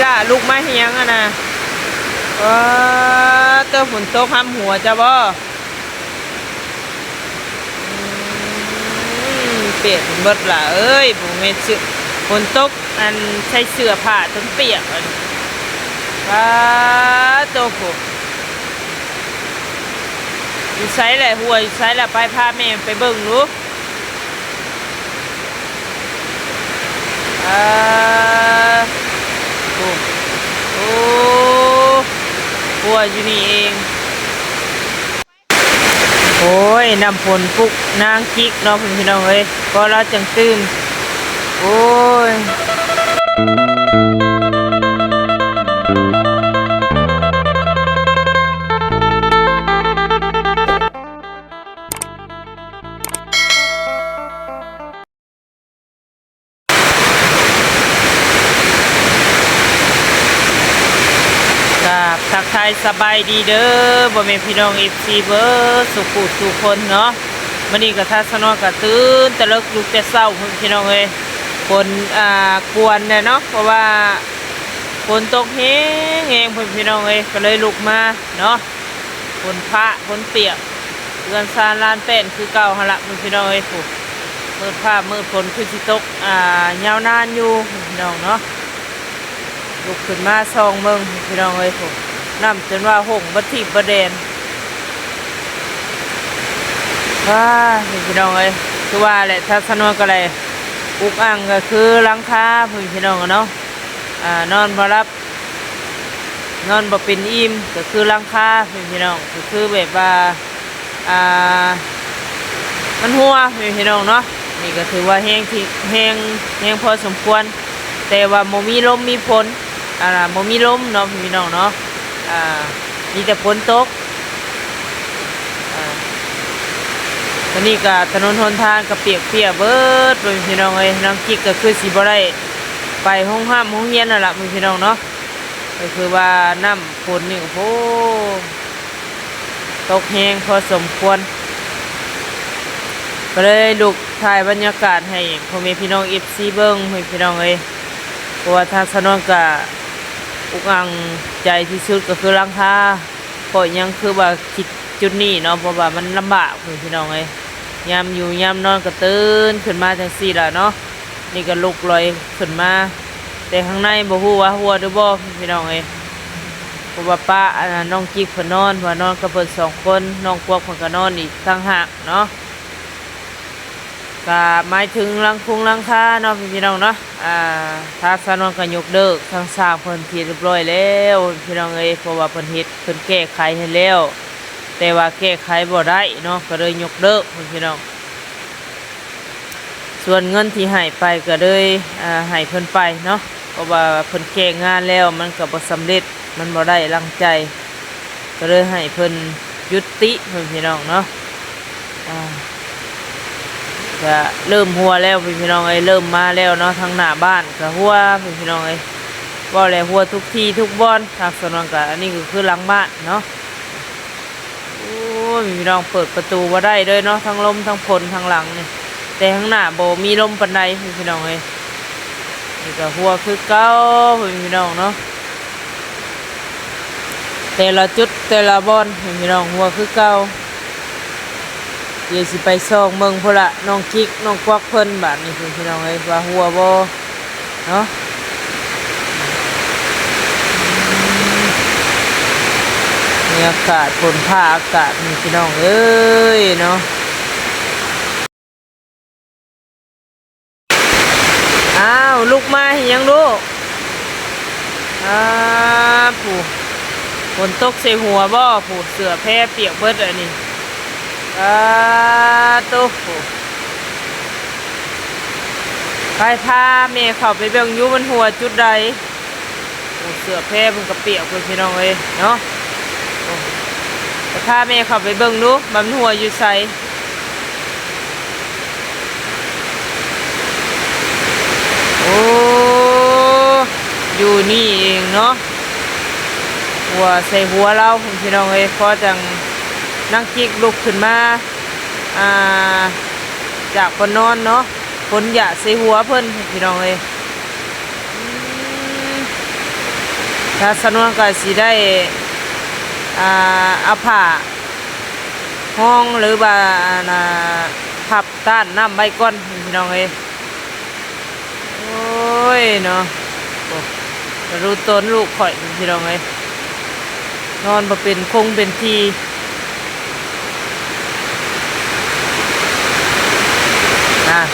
ล่ะลูกไม้เฮียงอะนะเต้าฝนตกห้ำหัวจะบ่เปียกเบิดล่ะเอ้ยผมไม่เสื้อฝนตกอันใช้เสื้อผ้าจนเปียกอันโตผมอยู่ไซแหละหัวอยู่ไซแหละไปพาแม่ไปเบิ่งรู้โอ้โอ้หัวอยู่นี่เองโอ้ยน้ำฝนปุกนางจิกเนาะพี่น้องเอ้ยก็เราจังตื่นโอ้ยทักทายสบายดีเด้อบ่แม่นพี่น้อง FC เบิดสุขุสุคนเนาะมื้อนี้ก็ทัศนก็ตื่นแต่เลิกลุกแต่เช้าพี่น้องเอ้ยฝนกวนเนี่ยเนาะเพราะว่าฝนตกแห้งพี่น้องเอ้ยก็เลยลุกมาเนาะฝนพระฝนเปียกเรือนซานลานเป็นคือเก่าหั่นล่ะพี่น้องเอ้ยผู้มืดฟ้ามืดฝนคือสิตกยาวนานอยู่พี่น้องเนาะลุกขึ้นมาส่องเบิ่งพี่น้องเอ้ยผู้น้ำจนว่าหงบัดทิบดแดนพี่น้องเอ้ยคือว่าแหละถ้าสนวนก็เลยอุกอ่างก็คือหลังคาพี่น้องเนาะนอนบ่รับนอนบ่เป็นอิ่มก็คือหลังคาพี่น้องก็คือแบบว่ามันหัวพี่น้องเนาะนี่ก็ถือว่าแห้งที่แห้งพอสมควรแต่ว่าโมมีลมมีฝนโมมีลมเนาะพี่น้องเนาะมีแต่ฝนตกตอนนี้ก็ถนนหนทางก็เปียกเบิดพี่น้องเอ้ยน้องกิ๊กก็คือสิบ่ได้ไปห้องเรียนนั่นแหละพี่น้องเนาะก็คือว่าน้ำฝนนี่โอ้โหตกแห้งพอสมควรก็เลยลุกถ่ายบรรยากาศให้พ่อแม่พี่น้อง FC เบิ่งพี่น้องเอ้ยเพราะว่าทางถนนก็อุกอังใจที่สุดก็คือหลังคาเพราะยังคือว่าคิดจุดนี้เนาะเพราะว่ามันลำบากพี่น้องเอ้ยยามอยู่ยามนอนก็ตื่นขึ้นมาจังซี่ล่ะเนาะนี่ก็ลุกลอยขึ้นมาแต่ข้างในบ่ฮู้ว่าหัวหรือบ่พี่น้องเอ้ยเพราะว่าป้าน้องกิ๊กเพิ่นนอนว่านอนกับเพิ่น2คนน้องพวกเพิ่นก็นอนอีกต่างหากเนาะก็หมายถึงหลังคาเนาะพี่น้องเนาะถ้าสนวนก็ยกเลิกทางสร้างเพิ่นที่เรียบร้อยแล้วพี่น้องเอ้ยเพราะว่าเพิ่นเฮ็ดเพิ่นแก้ไขให้แล้วแต่ว่าแก้ไขบ่ได้เนาะก็เลยยกเลิกพี่น้องส่วนเงินที่ให้ไปก็เลยให้เพิ่นไปเนาะเพราะว่าเพิ่นแก้งานแล้วมันก็บ่สำเร็จมันบ่ได้ดังใจก็เลยให้เพิ่นยุติพี่น้องเนาะก็เริ่มหัวแล้วพี่น้องเอ้ยเริ่มมาแล้วเนาะทางหน้าบ้านก็หัวพี่น้องเอ้ยบ่แล้วหัวทุกทีทุกบ่อนทางสนวนก็อันนี้ก็คือหลังบ้านเนาะโอ้ยพี่น้องเปิดประตูบ่ได้เลยเนาะทั้งลมทั้งฝนทั้งหลังนี่แต่ข้างหน้าบ่มีลมปานใดพี่น้องเอ้ยนี่ก็หัวคือเก่าพี่น้องเนาะแต่ละจุดแต่ละบ่อนพี่น้องหัวคือเก่าเดี๋ยวสิไปส่องเมืองพุ่นละน้องกิ๊กน้องควักเพิ่นบาดนี้พี่น้องเอ้ยว่าหัวบ่เนาะนี่อากาศฝนฟ้าอากาศนี่พี่น้องเอ้ยเนาะอ้าวลูกมายังลูกผู้ฝนตกใส่หัวบ่ผู้เสื้อแพร่เปียกเบิดอันนี้ตุ๊กไปพาแม่เข้าไปเบิ่งอยู่บนหัวจุดใดเสื้อแพร่มันก็เปียกพี่น้องเอ้ยเนาะไปพาแม่เข้าไปเบิ่งดูมันหัวอยู่ไสโอ้อยู่นี่เองเนาะหัวใส่หัวเราพี่น้องเอ้ยพอจังนั่งกิ๊กลุกขึ้นมาจากคนนอนเนาะคนหยาใส่หัวเพิ่นพี่น้องเอ้ย ถ้าสนวนก็สิได้เอาผ้าห้องหรือว่าพับต้านน้ำใบก้อนพี่น้องเอ้ยโอ้ยเนาะรู้ตนลูกข่อยพี่น้องเอ้ยนอนมาเป็นคงเป็นที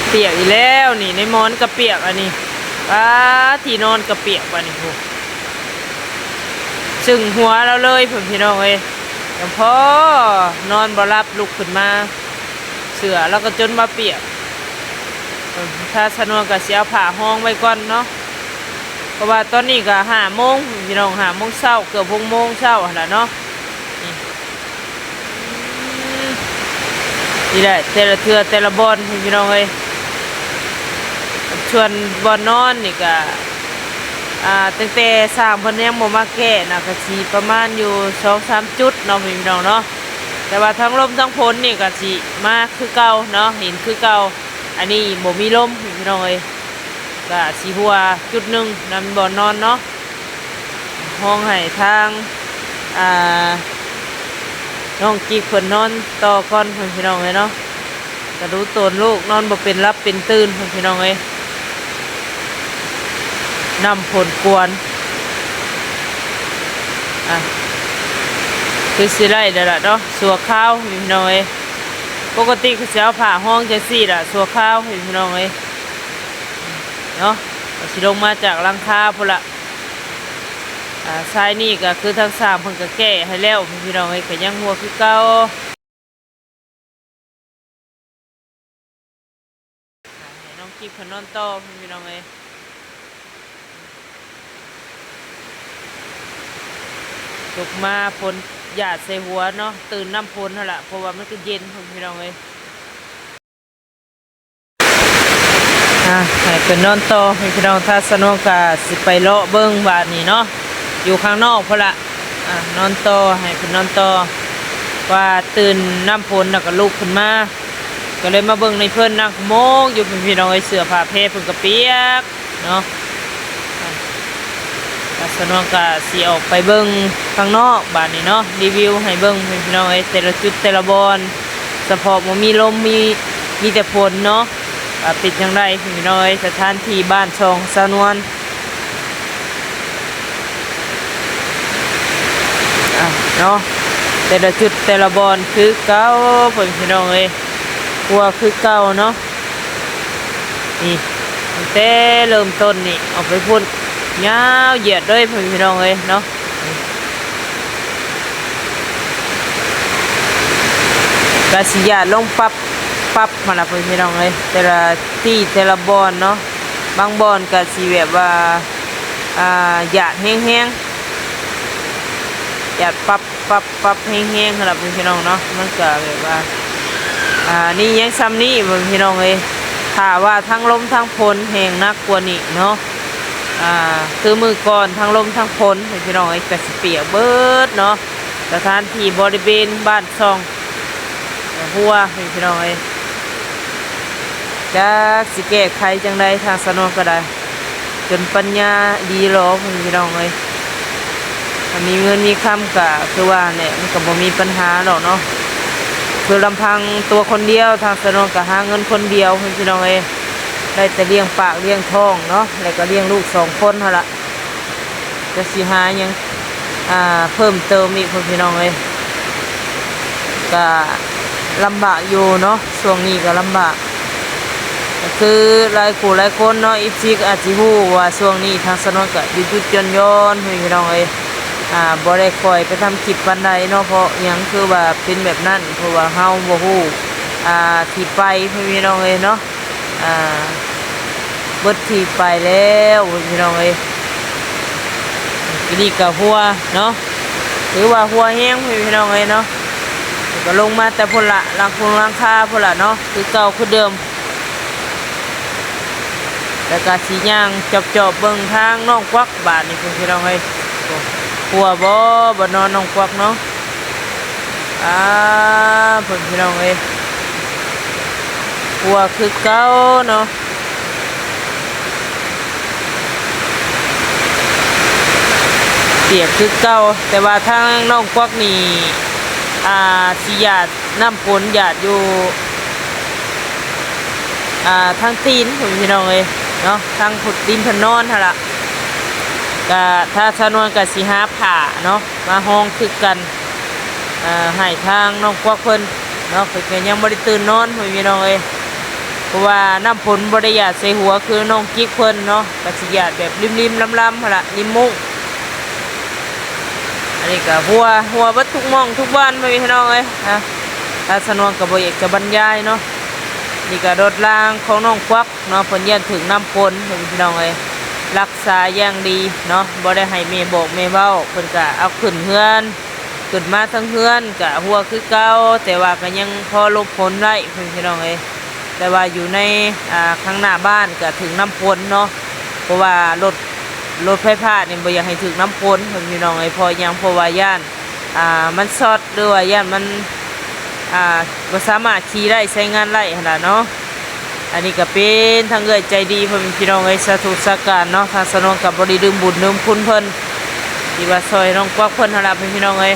เปียกอีกแล้วนี่ในมอนกระเปียกอันนี้ที่นอนกระเปียกอันนี้พวกซึ่งหัวเราเลยพี่น้องเอ้ยแต่พอนอนบ่รับลุกขึ้นมาเสือแล้วก็จนมาเปียกถ้าสนวนก็เสียผ้าห้องไว้ก่อนเนาะเพราะว่าตอนนี้ก็5 โมงพี่น้อง5 โมงเช้าเกือบ6 โมงเช้าแล้วเนาะนี่แหละแต่ละเทือแต่ละบอลพี่น้องเอ้ยชวนบอลนอนนี่ก็ตั้งแต่สร้างเพิ่นยังบ่มาแก้นะก็สิประมาณอยู่2-3 จุดเนาะพี่น้องเนาะแต่ว่าทั้งลมทั้งฝนนี่ก็สิมาคือเก่าเนาะเห็นคือเก่าอันนี้บ่มีลมพี่น้องเอ้ยก็สิหัวจุดหนึ่งนำบ่อนนอนเนาะห้องให้ทางน้องกิ๊กเพิ่นนอนต่อก่อนพี่น้องเอ้ยเนาะก็รู้ตนลูกนอนบ่เป็นรับเป็นตื่นพี่น้องเอ้ยนำผลกวนคือสิไล่เด้อล่ะเนาะสัวข้าวพี่น้องเอ้ยปกติคือสิเอาผ้าห้องจังซี่ล่ะสัวข้าวพี่น้องเอ้ยเนาะสิลงมาจากหลังคาพุ่นละทรายนี่ก็คือทางสร้างเพิ่นก็แก้ให้แล้วพี่น้องเอ้ยก็ยังหัวคือเก่าให้น้องกิ๊กเพิ่นนอนต่อพี่น้องเอ้ยตกมาฝนหยาดใส่หัวเนาะตื่นน้ำฝนนั่นแหละเพราะว่ามันก็เย็นพี่น้องเอ้ยให้เป็นนอนต่อพี่น้องถ้าสนุกก็สิไปเลาะเบิ้งบาดนี่เนาะอยู่ข้างนอกพอละนอนต่อให้เป็นนอนต่อว่าตื่นน้ำฝนแล้วก็ลุกขึ้นมาก็เลยมาเบิ้งในเพื่อนนั่งโมงอยู่พี่น้องเอ้ยเสื้อผ้าเพเพิ่นก็เปียกเนาะสนวนก็สิออกไปเบิ้งข้างนอกบ้านนี้เนาะรีวิวให้เบิ้งพี่น้องเอ้ยแต่ละจุดแต่ละบอนเฉพาะบ่มีลมมีแต่ฝนเนาะปิดยังไงพี่น้องเอ้ยสถานที่บ้านช่องสนวนเนาะแต่ละจุดแต่ละบอนคือเก่าพี่น้องเอ้ยกลัวคือเก่าเนาะนี่ตั้งแต่เริ่มต้นนี่ออกไปพุ่นยาวเหยียดด้วยพี่น้องเอ้ยเนาะกระสีหยาดลงปั๊บมาละพี่น้องเอ้ยแต่ละที่แต่ละบอนเนาะบางบอนกระสีแบบว่าหยาดแห้งหยาดปั๊บแห้งๆสำหรับพี่น้องเนาะมันก็แบบว่านี่ยังซ้ำนี่พี่น้องเอ้ยถ้าว่าทั้งลมทั้งฝนแห้งนักกว่านี้เนาะคือมือก่อนทั้งลมทั้งฝนพี่น้องไอ้กระสเปียกเบิดเนาะสถานที่บริเวณบ้านช่องหัวพี่น้องไอ้จะสิแก้ไขจังใดทางสนองก็ได้จนปัญญาดีหรอพี่น้องไอ้มีเงินมีคำกะคือว่าเนี่ยมันก็บ่มีปัญหาหรอกเนาะคือลำพังตัวคนเดียวทางสนองก็หาเงินคนเดียวพี่น้องไอ้ได้แต่เลี้ยงปากเลี้ยงท้องเนาะแล้วก็เลี้ยงลูก2 คนเท่าละจะสิหายังเพิ่มเติมอีกพี่น้องเลยก็ลำบากอยู่เนาะช่วงนี้ก็ลำบากก็คือหลายคนเนาะอีซีก็อาจจะฮู้ว่าช่วงนี้ทางสนองก็หยุดย้อนพี่น้องเลยบ่ได้คอยไปทำคลิปปานใดเนาะเพราะยังคือว่าเป็นแบบนั้นเพราะว่าเฮาบ่ฮู้ที่ไปพี่น้องเลยเนาะเบิดที่ไปแล้วพี่น้องเอ้ยนี่ก็หัวเนาะหรือว่าหัวแห้งพี่น้องเอ้ยเนาะก็ลงมาแต่พุ่นละลังคาพุ่นละเนาะคือเก่าคือเดิมแต่ก็สีย่างจอบเบิ่งทางน้องควักบาทนี่พี่น้องเอ้ยหัวบ่นอนน้องควักเนาะพี่น้องเอ้ยหัวคือเก่าเนาะ ปียกคือเก่าแต่ว่าทางน้องกวักนี่สิหยาดน้ำฝนหยาดอยู่ทางตีนพี่น้องเอ้ยเนาะทางขุดดินพนอนหั่นล่ะก็ถ้าชนวนก็สิหาผ้าเนาะมาห้องคือกันให้ทางน้องกวักเพิ่นเนาะเพิ่นก็ยังบ่ได้ตื่นนอนพี่น้องเอ้ยเพราะว่าน้ำฝนบ่ได้หยาดใส่หัวคือน้องกิ๊กเพิ่นเนาะก็สิหยาดแบบริมๆลำๆหั่นล่ะริมมุ้งอันนี้ก็หัวเบิดทุกหม่องทุกบ้านพี่น้องเอ้ยนะถ้าชนวนก็บ่อยากจะบรรยายเนาะนี่ก็รถรางของน้องกวักเนาะเพิ่นยันถึงน้ำฝนพี่น้องเอ้ยรักษาอย่างดีเนาะบ่ได้ให้แม่บอกแม่เว้าเพิ่นก็เอาขึ้นเฮือนขึ้นมาทั้งเฮือนก็หัวคือเก่าแต่ว่าก็ยังพอหลบฝนได้พี่น้องเอ้ยแต่ว่าอยู่ในข้างหน้าบ้านก็ถึงน้ำฝนเนาะเพราะว่ารถไฟฟ้านี่บ่อยากให้ถึงน้ำฝนพี่น้องเอ้ยเพราะว่าย่านมันช็อตหรือว่าย่านมันบ่สามารถขี่ได้ใช้งานได้ขนาดเนาะอันนี้ก็เป็นทางเอ่ยใจดีเพิ่นพี่น้องเอ้ยสาธุสาการเนาะทางสนองกับบ่ได้ลืมบุญลืมคุณเพิ่นที่ว่าซอยน้องกวักเพิ่นหั่นล่ะพี่น้องเอ้ย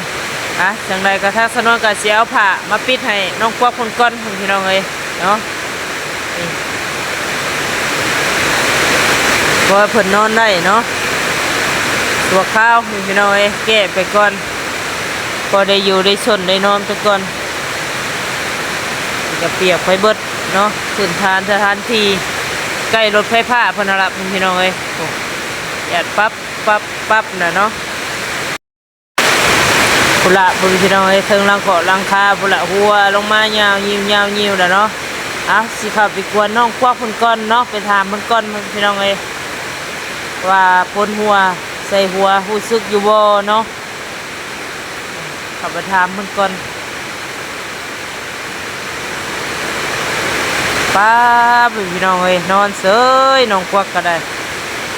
จังใดก็ทางสนองก็สิเอาผ้ามาปิดให้น้องกวักเพิ่นก่อนพี่น้องเอ้ยเนาะนี่พอเพิ่นนอนได้เนาะตัวข้าวพี่น้องเอ้ยแก้ไปก่อนพอได้อยู่ได้ชนได้นอนไปก่อนก็เปียกไปเบิดเนาะขึ้นสถานที่ใกล้รถไฟฟ้าพนละพี่น้องเอ้ยหยาดปั๊บน่ะเนาะพุ่นละพี่น้องเอ้ยเทิงลังเกาะลังคาพุ่นละหัวลงมายาวยิ้วน่ะเนาะสิขับไปกวนน้องกวักเพิ่นก่อนเนาะไปถามเพิ่นก่อนพี่น้องเอ้ยว่าพ่นหัวใส่หัวรู้สึกอยู่บ่เนาะขับไปถามเพิ่นก่อนป้าพี่น้องเอ้ยนอนเสยน้องกวักก็ได้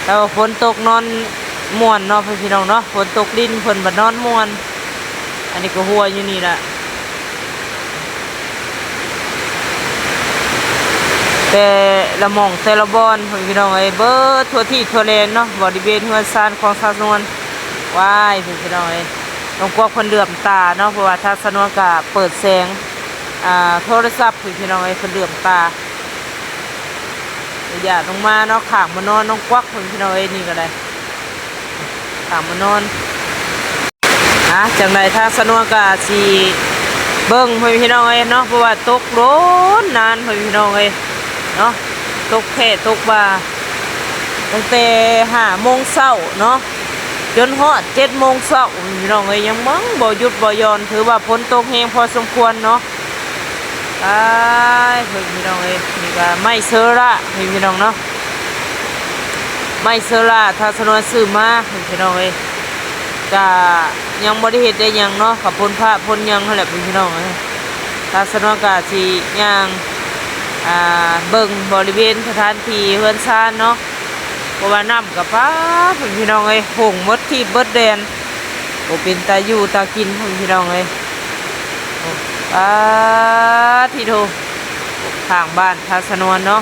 แต่ว่าฝนตกนอนม่วนเนาะพี่น้องเนาะฝนตกดินเพิ่นบ่นอนม่วนอันนี้ก็หัวอยู่นี่แหละแต่ละหม่องแต่ละบอนพี่น้องเอ้ยเบิดทั่วที่ทั่วแดนเนาะบริเวณเฮือนซานของชาวนวลว้ายพี่น้องเอ้ยน้องกวักเพิ่นเหลื่อมตาเนาะเพราะว่าทางชาวนวลก็เปิดแสงโทรศัพท์พี่น้องเอ้ยเพิ่นเหลื่อมตาอย่าลงมาเนาะข้างมานอนน้องกวักพี่น้องเอ้ยนี่ก็ได้ข้างมานอนจังไดถ้าสนวนก็สิเบิ่งพี่น้องเอ้ยเนาะเพราะว่าตกร้อนนานพี่น้องเอ้ยเนาะตกแค่ตกว่าตั้งแต่5 โมงเช้าเนาะจนฮอด7 โมงเช้าพี่น้องเอ้ยยังมั่งบ่หยุดบ่หย่อนถือว่าฝนตกแรงพอสมควรเนาะพี่น้องเอ้ยนี่ก็ไม้เซอร่าพี่น้องเนาะไม้เซอร่าถ้าสนวนซื้อมาพี่น้องเอ้ยก็ยังบ่ได้เฮ็ดได้หยังเนาะกับพ่นผ้าพ่นหยังนั่นแหละพี่น้องเอ้ยถ้าสนวนก็สิย่างเบิ่งบริเวณสถานที่เฮือนซ่านเนาะเพราะว่าน้ำกับฟ้าพี่น้องเอ้ยหงหมดที่เบิดแดนบ่เป็นตาอยู่ตากินพี่น้องเอ้ยที่โททางบ้านทาสนวนเนาะ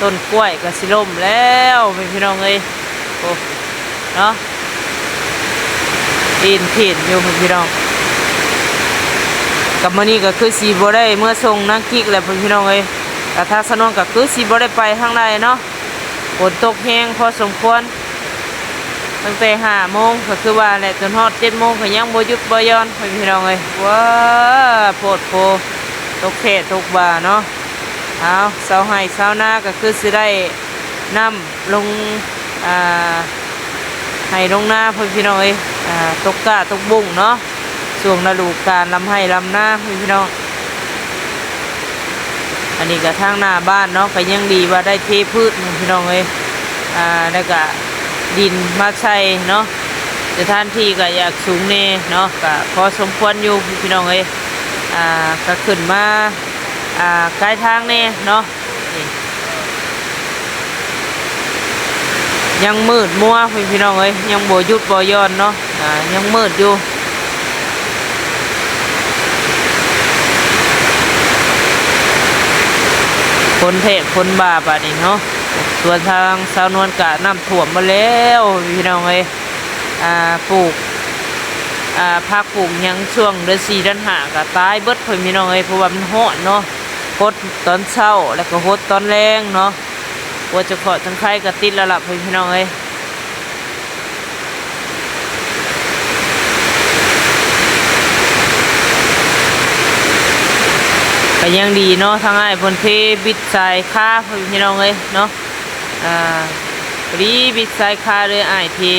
ต้นกล้วยก็สิล่มแล้วพี่น้องเอ้ยโอ้เนาะดินเถียนอยู่พี่น้องกับมื้อนี้ก็คือสีบ่ได้เมื่อส่งนางกิ๊กแล้วพี่น้องเอ้ยแต่ทาสนวนก็คือสีบ่ได้ไปทางใดเนาะฝนตกแห้งพอสมควรตั้งแต่5 โมงก็คือว่าแหละจนฮอด7 โมงก็ยังบ่หยุดบ่หย่อนพี่น้องเอ้ยว้าโพดโพตกแค่ตกบ่าเนาะเอาเสาไห้เสาหน้าก็คือสิได้น้ำลงให้ลงหน้าพี่น้องเอ้ยตกกะตกบุ้งเนาะช่วงฤดูกาลลำไห้ลำหน้าพี่น้องอันนี้ก็ทางหน้าบ้านเนาะก็ยังดีว่าได้เทพืชพี่น้องเอ้ยแล้วก็ดินมาใส่เนาะแต่ท่านที่ก็อยากสูงเน่เนาะก็พอสมควรอยู่พี่น้องเอ้ยก็ขึ้นมาใกล้ทางเน่เนาะยังมืดมัวพี่น้องเอ้ยยังบ่หยุดบ่หย่อนเนาะยังมืดอยู่คนเทพคนบาปนี่เนาะส่วนทางชาวนวลกะน้ำท่วมมาแล้วพี่น้องเอ้ย ปลูกผักปลูกหยังช่วงเดือน4เดือน5ก็ตายเบิดเพิ่นพี่น้องเอ้ยเพราะว่ามันร้อนเนาะฮดตอนเช้าแล้วก็ฮดตอนแลงเนาะว่าจะขอจังไข่ก็ติดแล้วล่ะเพิ่นพี่น้องเอ้ยก็ยังดีเนาะทางอ้ายเพิ่นเพบิดสายค่าเพิ่นพี่น้องเอ้ยเนาะพอดีบิดสายค่าเลยอ้ายที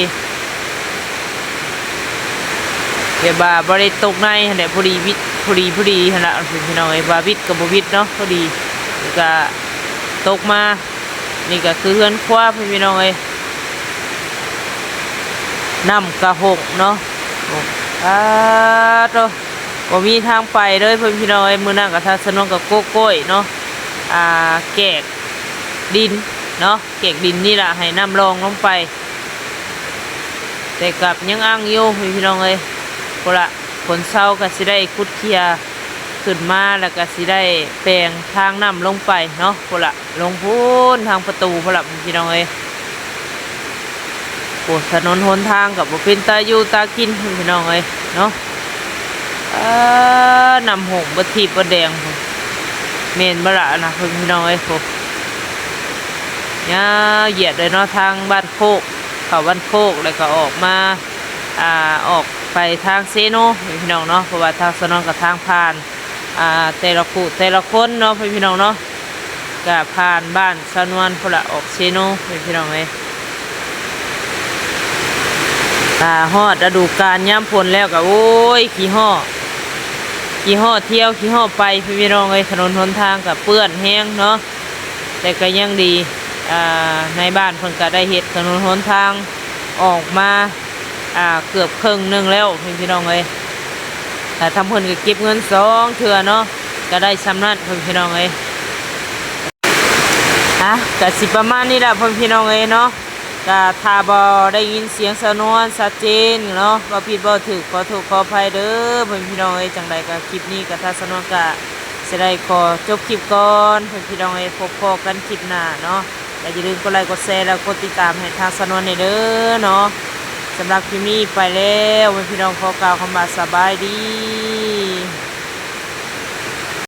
เดี๋ยวบาบริตกในหั่นแหละพอดีวิทย์พอดีหั่นละพี่น้องไอ้บาวิทย์กับบวิทย์เนาะพอดีก็ตกมานี่ก็คือเฮือนคว้าพี่น้องไอ้น้ำกระหกเนาะโตบ่มีทางไปเลยพี่น้องไอ้มื้อนั้นก็ทัศนงกับโกโก้ยเนาะแกกดินเนาะแกกดินนี่ล่ะให้น้ำรองลงไปแต่กับยังอ้างอยู่พี่น้องเอ้ยพอละผลเศร้าก็สิได้คุดเคียขึ้นมาแล้วก็สิได้แปลงทางน้ำลงไปเนาะพอละลงพูนทางประตูพอละพี่น้องเอ้ยโอ้ถนนหนทางกับบุเป็นตาอยู่ตากินพี่น้องเอ้ยเนาะนำหงบะทีบะแดงเมนบะละนะพี่น้องเอ้ยผมเนี่ยเหยียดเลยเนาะทางบ้านโคกเขาบ้านโคกแล้วก็ออกมาออกไปทางเซโนพี่น้องเนาะเพราะว่าทางสนองกับทางผ่านแต่ละคู่แต่ละคนเนาะพี่น้องเนาะก็ผ่านบ้านสนวนพละออกเซโนพี่น้องเลยฮอดฤดูกาลย่ำฝนแล้วก็โอ้ยขี่ห่อเที่ยวขี่ห่อไปพี่น้องเลยถนนหนทางกับเปื้อนแห้งเนาะแต่ก็ยังดีในบ้านเพิ่นก็ได้เฮ็ดถนนหนทางออกมาเกือบครึ่งนึงแล้วพี่น้องเอ้ยแต่ทำเพิ่นก็เก็บเงิน2เทื่อเนาะก็ได้สำนักพี่น้องเอ้ยก็สิประมาณนี้แหละพี่น้องเอ้ยเนาะก็ถ้าบ่ได้ยินเสียงสนวนชัดเจนเนาะบ่ผิดบ่ถูกขอโทษขออภัยเด้อพี่น้องเอ้ยจังใดก็คลิปนี้ก็ถ้าสนวนก็สิได้ขอจบคลิปก่อนพี่น้องเอ้ยพบกันคลิปหน้าเนาะอย่าลืมกดไลค์กดแชร์แล้วกดติดตามให้ทางสนวนเด้อเนาะสำหรับคลิปนี้ไปแล้วพี่น้องขอกล่าวคำว่าสบายดี